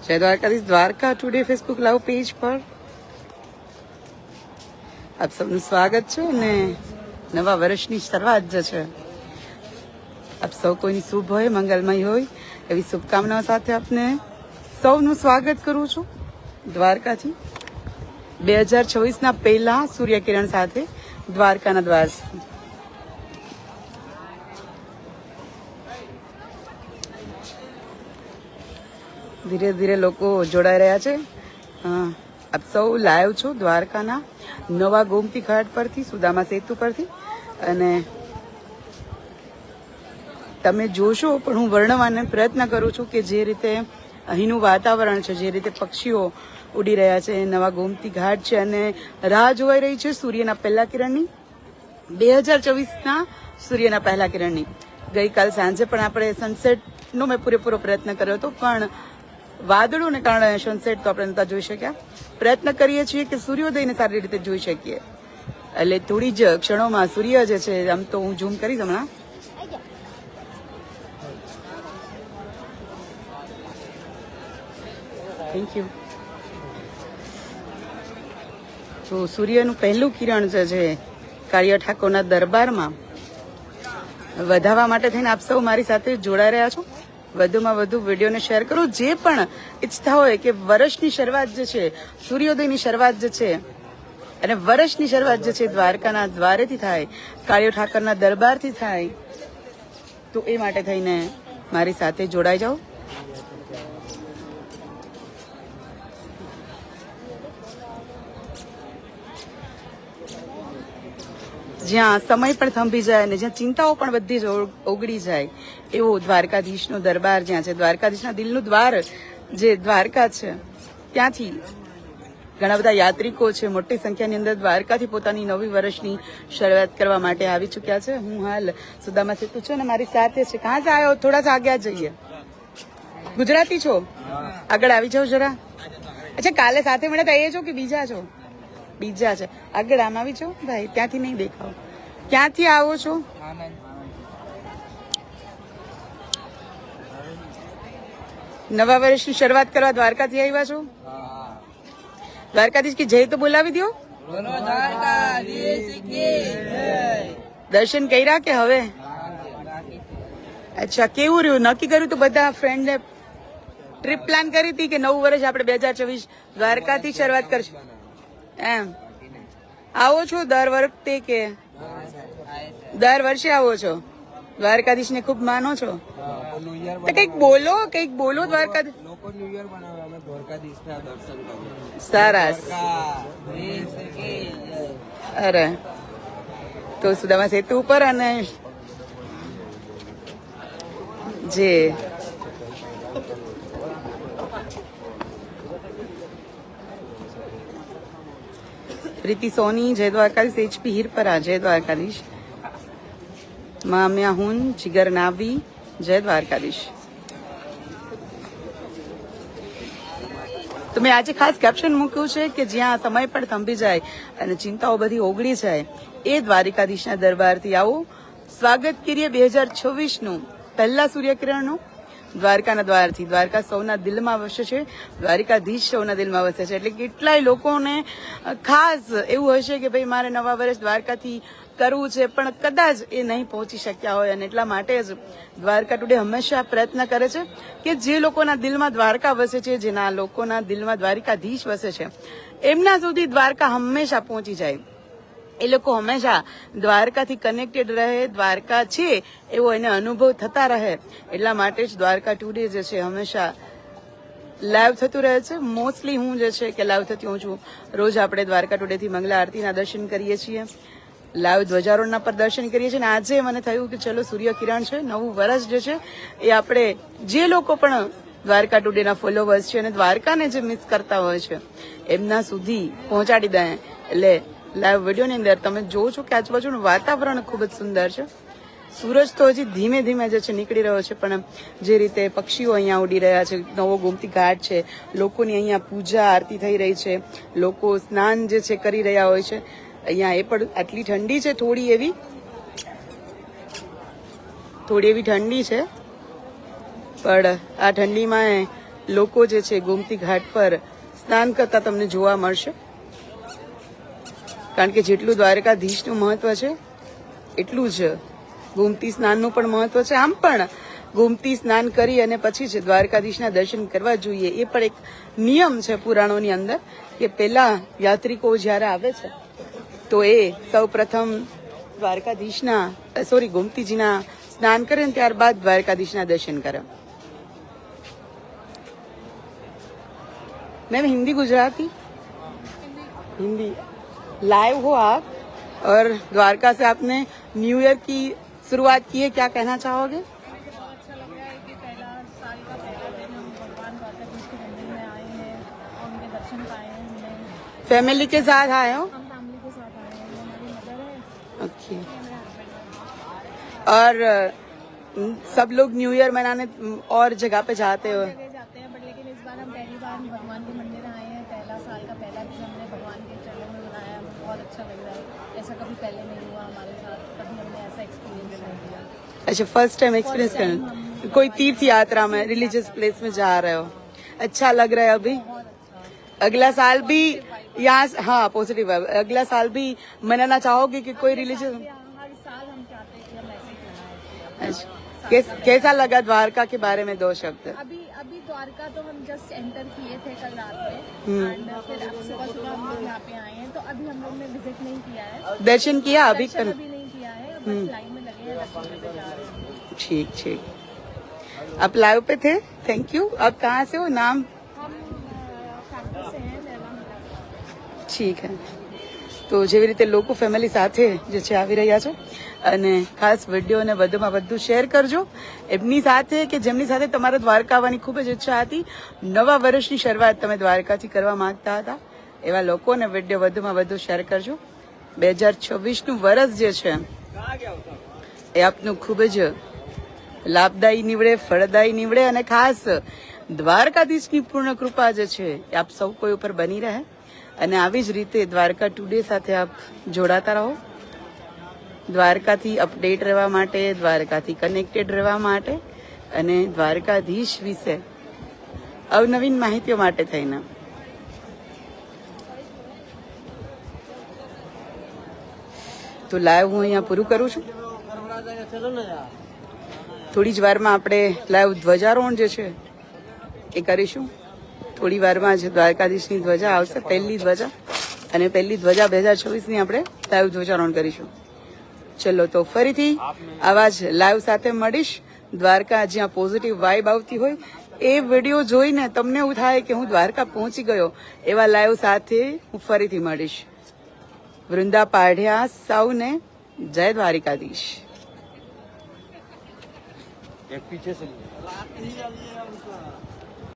જય Dwarkadhish Dwarka today Facebook live page પર આપ સૌનું સ્વાગત છે અને નવા વર્ષની શરૂઆત જે છે આપ સૌ કોઈની શુભ હોય મંગલમય હોય એવી શુભકામનાઓ સાથે આપને સૌનું સ્વાગત કરું છું દ્વારકાથી 2026ના પહેલા સૂર્યકિરણ સાથે દ્વારકાના દ્વાર ધીરે ધીરે લોકો જોડાઈ રહ્યા છે. આપ સૌ લાઈવ છો દ્વારકાના નવા ગોમતી ઘાટ પરથી, સુદામા સેતુ પરથી, અને તમે જોશો પણ હું વર્ણવાનો પ્રયત્ન કરું છું કે જે રીતે અહીંનું વાતાવરણ છે, જે રીતે પક્ષીઓ ઉડી રહ્યા છે, નવા ગોમતી ઘાટ છે અને રાહ જોવાઈ રહી છે સૂર્યના પહેલા કિરણની, 2024ના સૂર્યના પહેલા કિરણની. ગઈકાલ સાંજે પણ આપણે સનસેટનો મેં પૂરેપૂરો પ્રયત્ન કર્યો હતો, પણ વાદળોને કારણે સનસેટ તો આપણે નતા જોઈ શક્યા. પ્રયત્ન કરીએ છીએ કે સૂર્યોદયને સારી રીતે જોઈ શકીએ. એટલે થોડી જ ક્ષણોમાં સૂર્ય જે છે, આમ તો હું ઝૂમ કરીશ હમણાં, થેન્ક યુ. તો સૂર્યનું પહેલું કિરણ જે છે કાળિયા ઠાકોરના દરબારમાં વધાવવા માટે થઈને આપ સૌ મારી સાથે જોડાઈ રહ્યા છો. વધુમાં વધુ વિડીયોને શેર કરો. જે પણ ઈચ્છતા હોય કે વર્ષની શરૂઆત જે છે, સૂર્યોદયની શરૂઆત જે છે અને વર્ષની શરૂઆત જે છે દ્વારકાના દ્વારેથી થાય, કાળિયો ઠાકરના દરબારથી થાય, તો એ માટે થઈને મારી સાથે જોડાઈ જાઓ. જ્યાં સમય પણ થંભી જાય અને જ્યાં ચિંતાઓ પણ બધી જ ઓગળી જાય એવો દ્વારકાધીશનો દરબાર જ્યાં છે, દ્વારકાધીશના દિલનું દ્વાર જે દ્વારકા છે, ત્યાંથી ઘણા બધા યાત્રિકો છે મોટી સંખ્યાની અંદર દ્વારકાથી પોતાની નવી વર્ષની શરૂઆત કરવા માટે આવી ચૂક્યા છે. હું હાલ સુદામા સેતુ છું અને મારી સાથે છે. કાં સે આયો? થોડા સા આગ્યા જઈએ. ગુજરાતી છો? આગળ આવી જાઓ જરા. અચ્છા, કાલે સાથે મળ્યા હતા એ છો કે બીજા છો? બીજા છે. આગળ આમ આવી છો ભાઈ, ત્યાંથી નહીં દેખાવ. ક્યાંથી આવો છો? નવા વર્ષની શરૂઆત કરવા દ્વારકાથી આવ્યા છો? દ્વારકાધીશ કી જય તો બોલાવી દો. દર્શન કર્યા કે હવે? અચ્છા, કેવું રહ્યું? નક્કી કર્યું તો બધા ફ્રેન્ડને ટ્રીપ પ્લાન કરી હતી કે નવું વર્ષ આપણે 2024 દ્વારકાથી શરૂઆત કરશું એમ? આવો છો દર વખતે કે દર વર્ષે આવો છો? દ્વારકાધીશ ને ખૂબ માનો છો તો કઈક બોલો, કઈક બોલો. દ્વારકાધીશ સરસ. અરે તો સુદામા સેતુ ઉપર અને જે પ્રીતિ સોની, જય દ્વારકાધીશ. એચપી હિરપરા, જય દ્વારકાધીશ. મામ્યા હુન, જીગર નાવી, જય દ્વારકાધીશ. તો મેં આજે ખાસ કેપ્શન મૂક્યું છે કે જ્યાં સમય પણ થંભી જાય અને ચિંતાઓ બધી ઓગળી જાય એ દ્વારિકાધીશના દરબારથી આવો. સ્વાગત કરીએ 2026નું પહેલા સૂર્યકિરણનું દ્વારકાના દ્વારથી. દ્વારકા સૌના દિલમાં વસે છે, દ્વારિકાધીશ સૌના દિલમાં વસે છે. એટલે કેટલાય લોકોને ખાસ એવું હશે કે ભાઈ મારે નવા વર્ષ દ્વારકાથી કરવું છે, પણ કદાચ એ નહીં પહોંચી શક્યા હોય, અને એટલા માટે જ દ્વારકા ટુડે હંમેશા પ્રયત્ન કરે છે કે જે લોકોના દિલમાં દ્વારકા વસે છે, જેના લોકોના દિલમાં દ્વારિકાધીશ વસે છે, એમના સુધી દ્વારકા હંમેશા પહોંચી જાય. એ લોકો હંમેશા દ્વારકાથી કનેક્ટેડ રહે, દ્વારકા છે એવો એને અનુભવ થતા રહે. એટલા માટે જ દ્વારકા ટુડે જે છે હંમેશા લાઈવ થતું રહે છે. મોસ્ટલી હું જે છે કે લાઈવ થતી હું છું. રોજ આપણે દ્વારકા ટુડેથી મંગલા આરતીના દર્શન કરીએ છીએ, લાઈવ ધ્વજારોહણના પર દર્શન કરીએ છીએ. અને આજે મને થયું કે ચલો સૂર્ય કિરણ છે, નવું વર્ષ જે છે એ આપણે જે લોકો પણ દ્વારકા ટુડેના ફોલોવર્સ છે અને દ્વારકાને જે મિસ કરતા હોય છે એમના સુધી પહોંચાડી દે. એટલે લાઈવ વિડીયોની અંદર તમે જોવો છો કે આજુબાજુનું વાતાવરણ ખૂબ જ સુંદર છે. સૂરજ તો હજી ધીમે ધીમે જે છે નીકળી રહ્યો છે, પણ જે રીતે પક્ષીઓ અહીંયા ઉડી રહ્યા છે, નવો ગોમતી ઘાટ છે, લોકોની અહીંયા પૂજા આરતી થઈ રહી છે, લોકો સ્નાન જે છે કરી રહ્યા હોય છે. અહીંયા એ પણ આટલી ઠંડી છે, થોડી એવી ઠંડી છે, પણ આ ઠંડીમાં લોકો જે છે ગોમતી ઘાટ પર સ્નાન કરતા તમને જોવા મળશે. કારણ કે જેટલું દ્વારકાધીશનું મહત્વ છે એટલું જ ગોમતી સ્નાનનું પણ મહત્વ છે. આમ પણ ગોમતી સ્નાન કરી અને પછી જ દ્વારકાધીશના દર્શન કરવા જોઈએ. એ પણ એક નિયમ છે પુરાણોની અંદર કે પેલા યાત્રિકો જ્યારે આવે છે તો એ સૌ પ્રથમ ગોમતીજીના સ્નાન કરે ને ત્યારબાદ દ્વારકાધીશના દર્શન કરે. मैम हिंदी गुजराती हिंदी लाइव हो आप और द्वारका से आपने न्यू ईयर की शुरुआत की है, क्या कहना चाहोगे? अच्छा लग रहा है कि पहला साल का पहला दिन हम भगवान द्वारकाधीश के मंदिर में आए हैं और उनके दर्शन पाए हैं हमने. फैमिली के साथ आए हो? हम फैमिली के साथ आए हैं. वो हमारी मदर है. ओके. मेरे हस्बैंड और सब लोग न्यू ईयर मनाने और जगह पे जाते हो? जगह जाते हैं बट लेकिन इस बार हम पहली बार भगवान के मंदिर आए हैं. पहला साल का पहला दिन हमने भगवान के चरणों में मनाया. हमें बहुत अच्छा लग रहा है. ऐसा कभी पहले नहीं हुआ हमारे साथ. कभी हमने ऐसा एक्सपीरियंस नहीं किया. अच्छा, फर्स्ट टाइम एक्सपीरियंस करना. कोई तीर्थ यात्रा में रिलीजियस प्लेस में जा रहे हो, अच्छा लग रहा है अभी? बहुत अच्छा. अगला साल भी यहाँ, हाँ पॉजिटिव है, अगला साल भी मनाना चाहोगे कि कोई रिलीजियस? हर साल हम चाहते हैं कि हम ऐसे ही मनाएं. अच्छा, कैसा लगा द्वारका के बारे में 2 शब्द? अभी द्वारका तो हम जस्ट एंटर किए थे कल रात में एंड फिर अब सुबह हम लोग यहाँ पे आए हैं. तो अभी हम लोग ने विजिट नहीं किया है. दर्शन किया अभी? दर्शन अभी नहीं किया है. बस लाइन में लगे हैं, दर्शन करने जा रहे हैं. ठीक ठीक. आप लाइव पे थे, थैंक यू. आप कहाँ से हो? नाम? हम फैक्ट्री से हैं नैना. ઠીક હે. તો જેવી રીતે લોકો ફેમિલી સાથે જે છે આવી રહ્યા છે અને ખાસ વિડીયોને વધુમાં વધુ શેર કરજો એમની સાથે કે જેમની સાથે તમારે દ્વારકા આવવાની ખૂબ જ ઈચ્છા હતી. નવા વર્ષની શરૂઆત તમે દ્વારકાથી કરવા માંગતા હતા એવા લોકોને વિડીયો વધુમાં વધુ શેર કરજો. 2026નું વર્ષ જે છે એ આપનું ખૂબ જ લાભદાયી નીવડે, ફળદાયી નીવડે અને ખાસ દ્વારકાધીશની પૂર્ણ કૃપા જે છે એ આપ સૌ કોઈ ઉપર બની રહે અને આવી જ રીતે દ્વારકા ટુડે સાથે આપ જોડાતા રહો. દ્વારકાથી અપડેટ રહેવા માટે, દ્વારકાથી કનેક્ટેડ રહેવા માટે અને દ્વારકાધીશ વિશે અવનવીન માહિતીઓ માટે થઈને તો લાઈવ હું અહીંયા પૂરું કરું છું. થોડી જ વારમાં આપણે લાઈવ ધ્વજારોહણ જે છે એ કરીશું. થોડી વારમાં જ દ્વારકાધીશની ધ્વજા આવશે, પહેલી ધ્વજા, અને પહેલી ધ્વજા 2026ની આપણે લાઈવ ધ્વજારોહણ કરીશું. ચલો તો ફરીથી આવા જ લાઈવ સાથે મળીશ. દ્વારકા જ્યાં પોઝિટિવ વાઇબ આવતી હોય એ વિડીયો જોઈને તમને એવું થાય કે હું દ્વારકા પહોંચી ગયો એવા લાઈવ સાથે હું ફરીથી મળીશ. વૃંદા પાઢ્યા સૌને જય દ્વારિકાધીશ. एक पीछे से